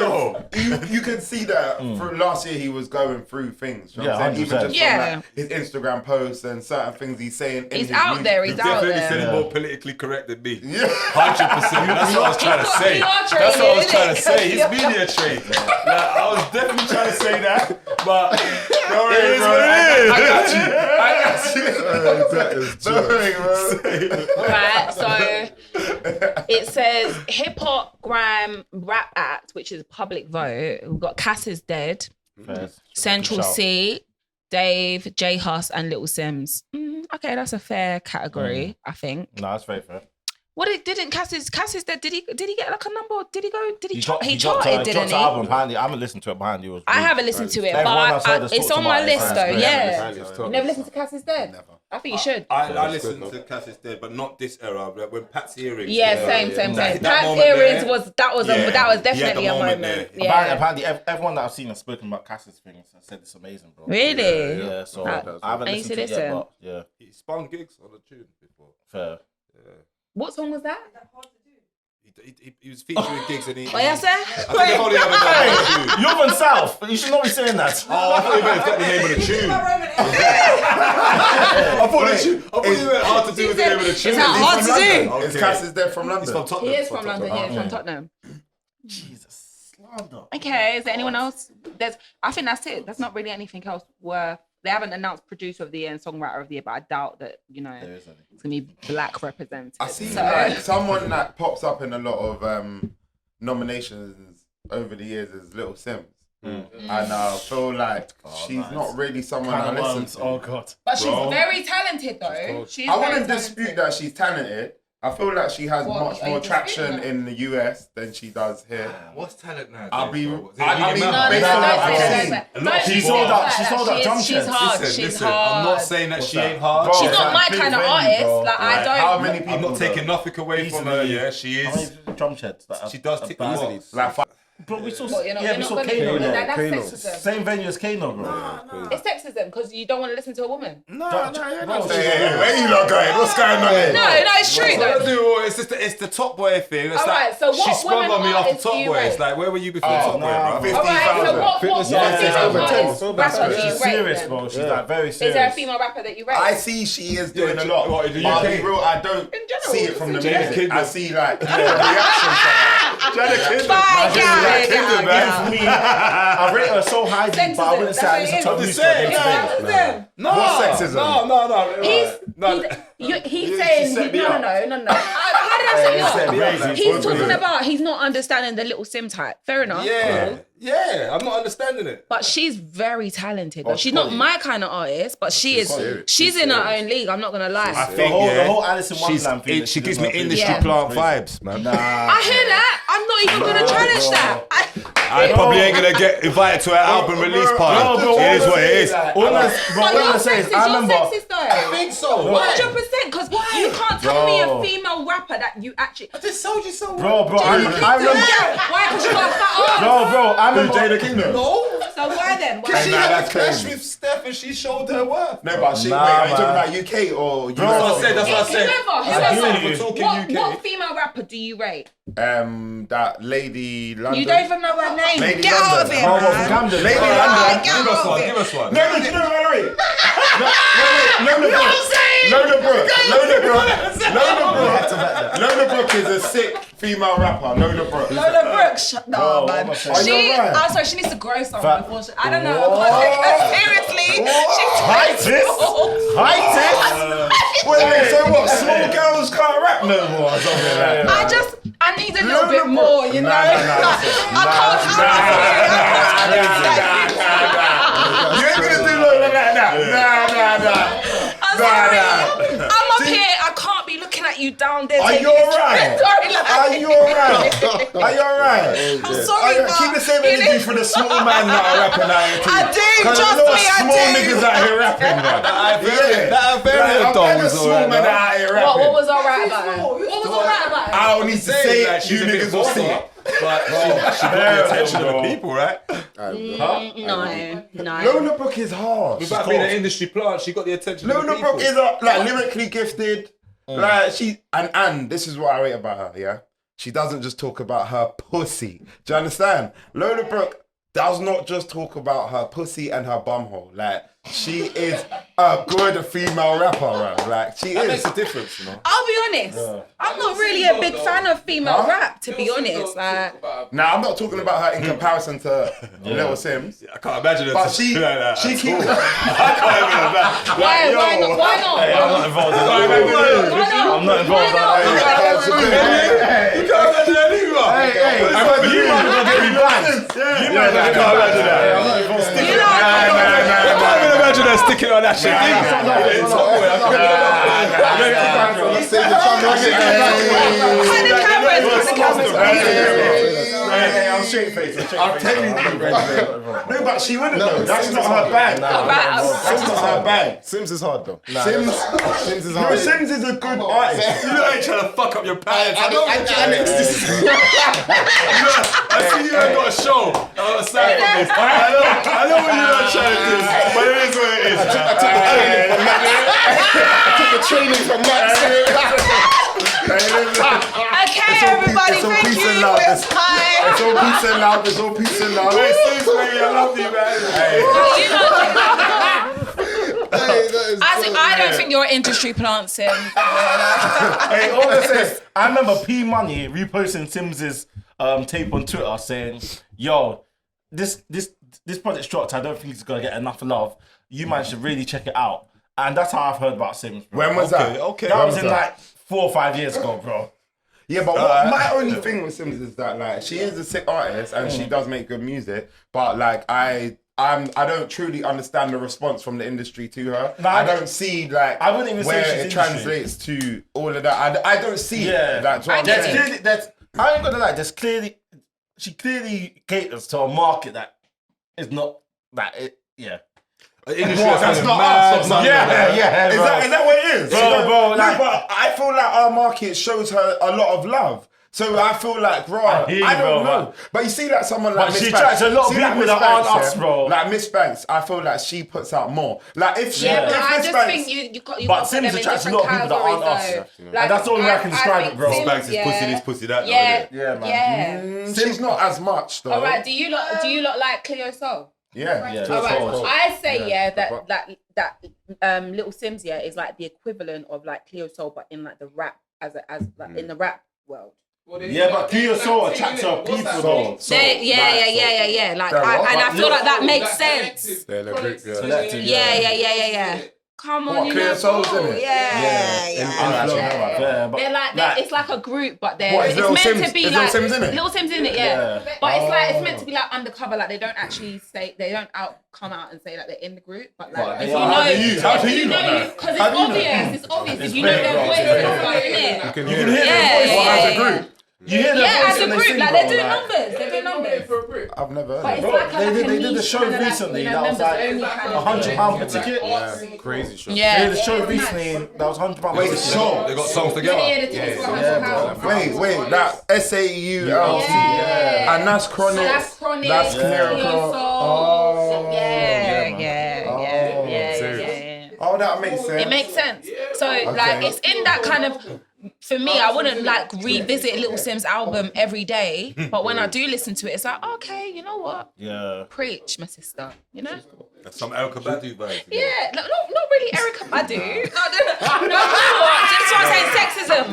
going. You can see that from last year he was going through things. You know what I'm saying? Even 100%. just from like, his Instagram posts and certain things he's saying. In He's his out music. there. He's out Definitely said there. it more politically correct than me. Yeah. 100%. That's what I was trying to say. That's what I was trying to say. His media trade. Like, I was definitely trying to say that, but it is what it is. I got you. That is true. Right, so it says hip hop, grime, rap act, which is public vote. We've got Cass is Dead, Central Shout. C, Dave, J Hus, and Little Sims. Okay, that's a fair category, I think. No, that's very fair. What didn't Cass is Dead? Did he get like a number? Did he go? Did he? He dropped charted, didn't the he? album behind you. I haven't listened to it behind you. I haven't listened to it, Everyone has heard but us it's talk on my about it. list It's though. great. Yeah. It's You never listened to Cass is Dead? Never. I think you should. I listened to Cass is Dead, but not this era. Like when Pat's Earrings. Yeah, same. That Pat's moment earrings there, was that was yeah, definitely he had the a moment moment. there. Yeah. Apparently, everyone that I've seen has spoken about Cass's things and said it's amazing, bro. Really? Yeah, so I I haven't need listened to to it yet, listen. but yeah, He spun gigs on a tune before. fair. What song was that? He was featuring gigs and he. What you say? I think they've only ever done one tune. You're from South. You should not be saying that. Oh, I thought you meant the name of the tune. I thought you meant hard to do with the name of the tune. It's not hard to do. Okay. Is Cass is Dead from He's London? from Tottenham. He is from London. Yeah, he's from Tottenham. Jesus, slander. Okay, is there anyone else? I think that's it. There's not really anything else worth. They haven't announced producer of the year and songwriter of the year, but I doubt that There is any. it's gonna be black represented. I see So- like someone that pops up in a lot of nominations over the years is Little Sims. And I feel like she's nice. not really someone I Kind of listen worms. to. Oh god. But she's Bro. very talented though. She's I very wouldn't dispute talented. that she's talented. I feel like she has What, much are you more disputing traction that? in the US than she does here. What's talent now? I'll be. Is it I mean, Media No, based no, on no, what don't I've say seen. that. A lot No, of she's people sold not out- she like sold that. out drum She's sets. hard. Listen, She's listen. hard. I'm not saying that she ain't hard. Bro, She's not my big kind of venue, artist. bro. Like I don't. How many people? I'm not taking nothing away from her. Yeah, she How is. many drum sheds? She does tick the box. Like, Bro, we saw. What, you're not, Yeah, you're we not saw gonna Kano do there. that. Kano. That's sexism. Same venue as Kano, bro. It's sexism because you don't want to listen to a woman. No, hey, where you lot going? What's going on here? No, it's true though. It's the top boy thing. It's Alright, like so what she sprung women on me off artists the do top you boy. rate? It's like where were you before top boy, bro? All right, so what Fitness female artist over 10. artist rapper do She's you rate serious, then? bro. She's like very Is there a serious. female rapper that you rate? I see she is doing a lot. What, in the But I'll UK? be real, I don't In general, see it from the Jada music. Kingdom. I see like the reaction to her. Jada Kingdom. Bye, Jada guys. Kingdom. man. me, I rate her so highly, but I wouldn't say I listen to her music on a day-to-day. Sexism. No, What sexism? No. He's saying set me up. no. How did I say set me up, no? man. He's talking about he's not understanding the little Sim type. Fair enough. Yeah, I'm not understanding it. But she's very talented. She's not my kind of artist, but she's in her own league. I'm not gonna lie. I think The whole Alice in Wonderland thing. that she gives does me not industry Yeah. plant vibes, man. I hear that. I'm not even gonna challenge that. I probably ain't gonna get invited to her album release party. bro, It is what it is. But you're sexist. You're sexist though. I think so. 100%. Because you can't tell me a female rapper that you actually. I just told you so. Bro, I remember. Why? Because you got a fat arm. Bro, I remember. Jada Kingdom. No. So why then? Why? She Nah, had that's a clash crazy. with Steph and she showed her worth. No, but she. Nah, wait, are you man. talking about UK or US? That's what I said. That's what I said. Whoever. We're talking What UK. female rapper do you rate? That lady London. You don't even know her name. Lady Get London. out of here, Bro, man. Camden. Lady Alright, London. get out of here. Give us one. No, do you know what I mean? Lola Brooke is a sick female rapper. Lola Brooke. Lola Brooks, no Bro, man. what am I saying? She, Are you alright? I'm sorry, she needs to grow something before she, I don't know. I can't take her seriously. She's Wait, so what? Small girls can't rap no more or something like that? I need a little bit more, you know. You ain't gonna do Lola like that. I'm sorry. I'm up here. I can't be looking at you down there. Are you taking this- alright? Sorry, like- Are you alright? Are you alright? I'm sorry, but Keep the same energy for the small man that are rapping out here too. I do, 'Cause trust a lot of me, I small do. niggas out here rapping, man. That Iberia dog was small alright. man out here rapping. What was alright about her? What was alright about her? I don't need to say it. She's You a bit niggas will see vulgar, it. but she got the attention of the people, right? No. Lola Brooke is hard. Without being an industry plant, she got the attention of the Lola people. Brooke is lyrically gifted. Like she and this is what I rate about her. Yeah, she doesn't just talk about her pussy. Do you understand? Lola Brooke does not just talk about her pussy and her bumhole. Like she is a good female rapper. Right? Like she That is. makes a difference, you know. I'll be honest. I'm not really a big fan of female rap, to be honest. Like, Now I'm not talking about her in comparison to Little Sims. I can't imagine her But to she do like that. she keeps. I can't even imagine. why not? Why not? Hey, I'm not involved in that. Why not? I'm not involved in that. You can't imagine that either. You might not get me banned. You might not get me banned. I'm not involved in that. I can't even imagine her sticking on that shit. I'm straight face. I'm telling you, no, but she wouldn't know. That's not her bag. That's not her bag. Sims is hard though. Sims is hard. Sims is a good artist. You look like trying to fuck up your pants. I see you ain't got a show. Aside from this, I know what you're not trying to do, but it is what it is. I took the training from Max. Okay, everybody, all thank peace you and for love. your It's time. all peace and love. It's all peace and love. I love you, man. I don't think you're industry plant, Sim. Hey, all I say is, I remember P Money reposting Sims's tape on Twitter saying, "Yo, this project dropped. I don't think it's gonna get enough love. You man should really check it out." And that's how I've heard about Sims, bro. When was that? Okay. That was in like 4 or 5 years ago, bro. Yeah, but my only thing with Sims is that like she is a sick artist and she does make good music, but like I don't truly understand the response from the industry to her. No, I don't see like I wouldn't even say where she's it industry. translates to all of that. I don't see Yeah, it. That's what I'm get saying. it. Clearly, I ain't gonna lie. She clearly caters to a market that is not that. Yeah. That's not us. Yeah, Is bro. that what it is? Bro, No, like- but I feel like our market shows her a lot of love. So I feel like, bro, I hear you, I don't bro, know. But you see like someone like But Miss she Banks. attracts a lot of See, like people Miss that aren't Banks, us, yeah? bro. Like Miss Banks, I feel like she puts out more. Like if she, Yeah. if No, I Miss just Banks, think you But got to put Sims them in attracts a different lot of people that aren't categories, us. though. And that's the only way I can describe think it, bro. Sims, Banks is pussy this, pussy that. Yeah, Yeah, man. yeah. she's not as much though. All right, do you lot like Cleo Soul? Yeah. Yeah. All right, Cool. I say that Little Sims is like the equivalent of like Cleo Soul, but in like the rap in the rap world. Yeah, but QSO attracts our people though. Yeah. Like, and I feel like that makes sense. They're in a group, Yeah. Come on, What, you Clear know, Souls, cool. innit? Yeah. But They're like, it's like a group, but they're What, is it's Little meant Sims? to be Is like Little Sims in it? Little Sims in it, yeah. But it's meant to be like undercover, like they don't actually say, they don't come out and say that they're in the group, but like if you How know, do you know? because it's obvious if you know their voice and stuff, innit? You can You hear can hear it. their voice As a group. You hear their Yeah, voice as a and they group, sing, like bro, they're doing numbers. I've never But heard it's of it. like They did a the niche show kind of like, recently you know, that was members like only kind of £100 per ticket. Yeah, crazy show. They Yeah. did the show recently that was £100 per Wait, ticket. show. They got songs together. Yeah, the tickets were £100. Wait, that SAULT. Yeah. And that's Chronic. That's Chronic. That's Clear Oh, yeah. Yeah. Oh, that makes sense. It makes sense. So like it's in that kind of. For me, I wouldn't like revisit Little Sim's album every day, but when I do listen to it, it's like, okay, you know what? Yeah. Preach, my sister. You know? That's some Erykah Badu vibes. Yeah, not really Erykah Badu. No, just what I'm saying, sexism.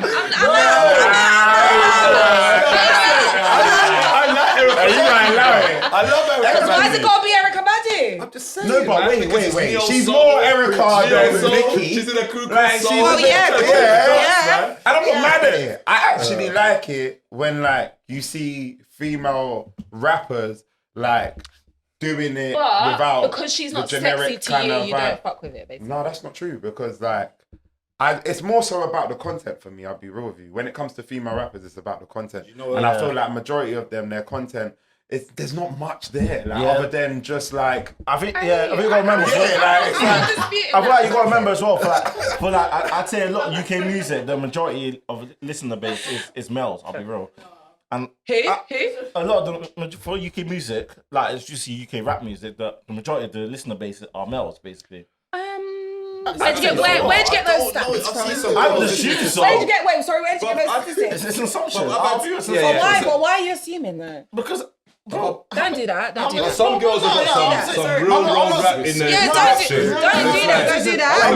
I love Erykah Why has Badu. it got to be Erykah Badu? I'm just saying. No, but man, because it's wait. neo She's soul. more Erykah Neo than soul. Nicki. She's in a crew Like, called she's Soul. a bit- yeah. And I'm not mad at it. I actually like it when like you see female rappers like doing it But without because she's the not sexy generic to kind you, of you vibe. don't fuck with it, basically. No, that's not true because like it's more so about the content for me. I'll be real with you. When it comes to female rappers, it's about the content, and I feel like majority of them, their content. There's not much there, like, other than just like I think you gotta remember. it's like I feel like you gotta remember as well. For like I'd say a lot of UK music, the majority of listener base is males. I'll be real. And Who? a lot of the for UK music, like it's just UK rap music, the majority of the listener base are males, basically. Where'd you get those stats from? I would assume so. Where'd you get those statistics? It's an assumption. Why? But why are you assuming that? Because Don't do that. Don't do that. Some girls have got some real rap in their Yeah, rap don't shit. do that. Don't do that. No.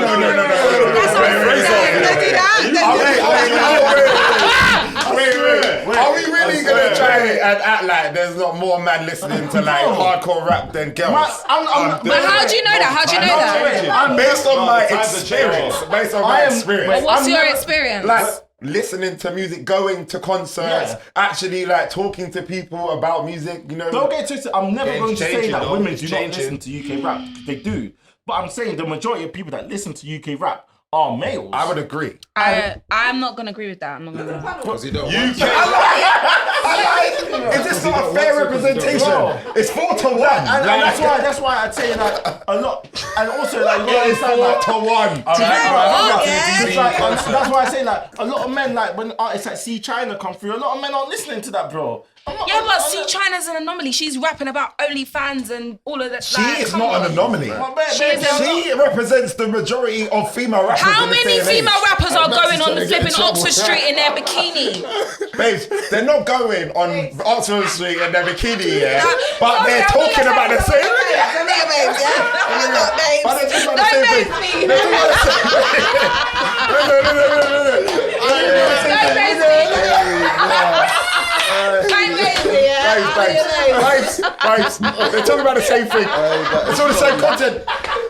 That's what I'm saying. Don't do that. Wait. Are we really gonna try it and act like there's not more man listening to like hardcore rap than girls? But how do you know that? How do you know that? Based on my experience. Based on my experience. What's your experience? Like listening to music, going to concerts, actually like talking to people about music, you know. Don't get twisted. I'm never going to say changing, that though. women It's do not changing. listen to UK rap. They do. But I'm saying the majority of people that listen to UK rap are males. I would agree. I'm not gonna agree with that. I'm not gonna. Because you don't Is this not a fair representation? It's 4-1. And that's why I'd say like a lot, and also like you gotta understand like 4-1. it's like, that's why I say like a lot of men like when artists like See China come through, a lot of men aren't listening to that, bro. Yeah, but see, China's an anomaly. She's rapping about OnlyFans and all of that. She is not an anomaly. She represents the majority of female rappers. How in this many day and age. female rappers are going on to get in flipping trouble. Oxford Street in their bikini? Babes, they're not going on Oxford Street in their bikini, yeah, but they're talking about the same thing. But they're talking about the same thing. They're talking about the same thing. It's all the same content.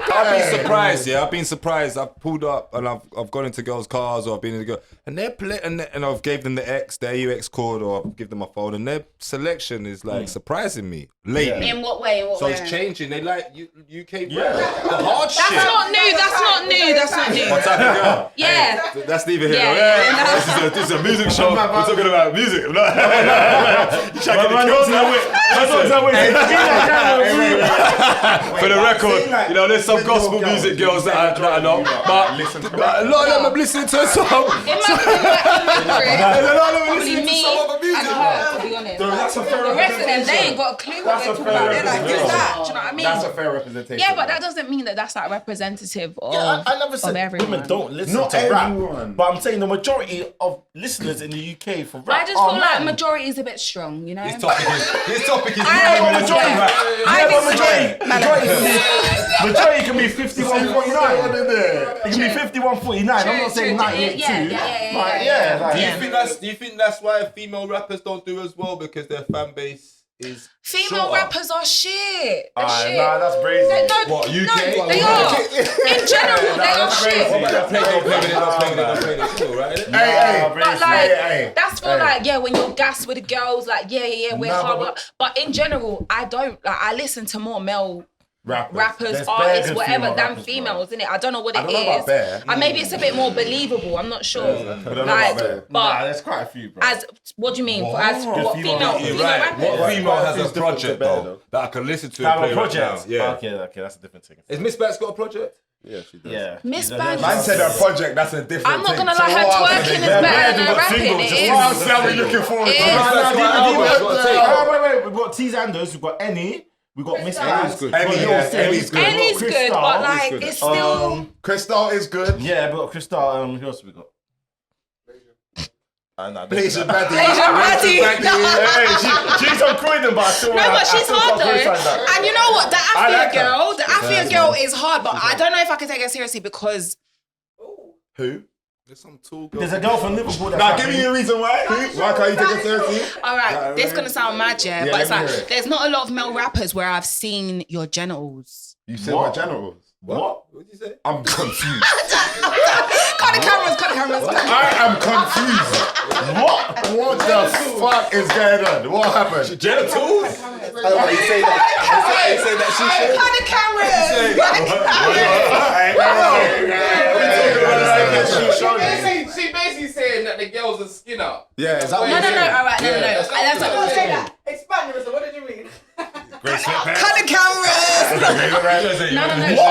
I've been surprised. I've pulled up and I've gone into girls' cars or I've been in the girl and they're and I've gave them their UX code or I've give them my phone and their selection is like surprising me lately. In what way? So it's changing. They like UK rap. The hard That's shit. not new. That's not new. What type of girl? Yeah. That's neither here Yeah, nor yeah, there. no. This is a music show. We're talking about music. You trying to get For the record, you know, there's some gospel music girls that I know, but a lot of them are listening to some. Probably me and her, to be honest. That's a fair The rest of them, they ain't got a clue what they're talking about. They're like, who's that? Do you know what I mean? That's a fair representation. Yeah, but that doesn't mean that that's like representative of, I never said everyone. women don't listen Not to everyone. rap, but I'm saying the majority of listeners in the UK for rap I just are feel like men. majority is a bit strong, you know? This topic is I majority. think Majority can be 51-49. It can be 51-49. I'm not saying 98-2. Yeah. Do you think that's why female rappers don't do as well, because their fan base is Female shorter? rappers are shit. They're shit. Nah, that's crazy. What, UK? No, they are. In general, they are shit. Don't play this, right? But like, that's for like, when you're gassed with the girls, like, we're hard. But in general, I don't. Like, I listen to more male rappers, There's artists, bare whatever, good than female females, innit? I don't know what it know about is. bare. And maybe it's a bit more believable. I'm not sure. bare. But there's quite a few, bro. as what do you mean? As what female You're right. rappers? What female has a It's difficult to project bear, though that I can listen to? Have and a play right project. now? Yeah. Okay, that's a different thing. Is Miss Banks got a project? Yeah, she does. Yeah. Miss Yeah, Banks. Man said a project, that's a different I'm not thing. gonna lie, her twerking is better than her rapping. It is. What else are we looking forward It to? is. Wait. We've got T's Anders, we've got Any, we've got Miss Banks. good. Emmy's good. Ellie's good, but like good. it's still. Crystal is good. Yeah, we've got Crystal. Who else we got? Blazer Maddie. Blazer Maddie. Hey, she's on Croydon, but I still No, but she's hard though. though. And you know what? The Afia like her. girl, the Afia girl is hard, but I don't know if I can take her seriously because. Who? There's some tall There's a girl from Liverpool that's Nah, rapping. give me a reason why. Why can't you take it seriously? All right, this is gonna sound mad, but it's let me like hear it. there's not a lot of male rappers where I've seen your genitals. You said What? what generals? What? What did you say? I'm confused. Cut the cameras. I am confused. What the fuck is going on? What happened? Genitals? You say that she should. Cut the cameras. She basically saying that the girls are skin up. Yeah, is that what No, you're saying? all right, no. That's not what I'm saying. Expand, Marissa, what did you mean? Great sweatpants. Cut the cameras. No.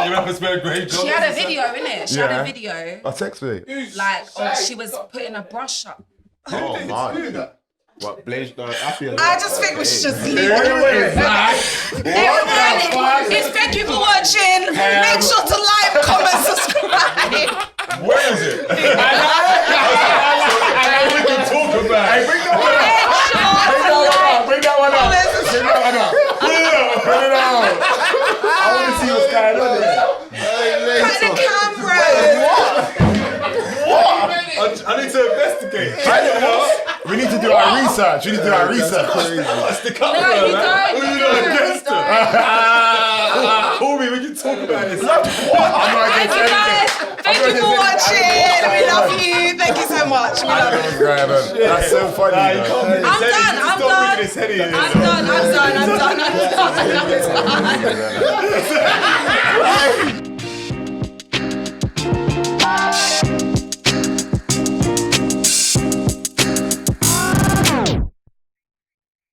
You rappers wear great She had a video, innit? She had a video. I text me. Like, she was putting a brush up. Oh, man. What, Blaze? No, I feel I just think we should just leave Wait. Everybody, thank you for watching. Make sure to like, comment, subscribe. Where is it? We can talk about it. Bring that one up. Bring it out. I want to see what's going on there. Cut the camera. I need to investigate. We need to do our research. Stick up No, you don't. Homie, we can talk about this. I'm not Thank against you guys. Thank you for watching. We love you. Thank you so much. We love you. That's so funny. I'm done.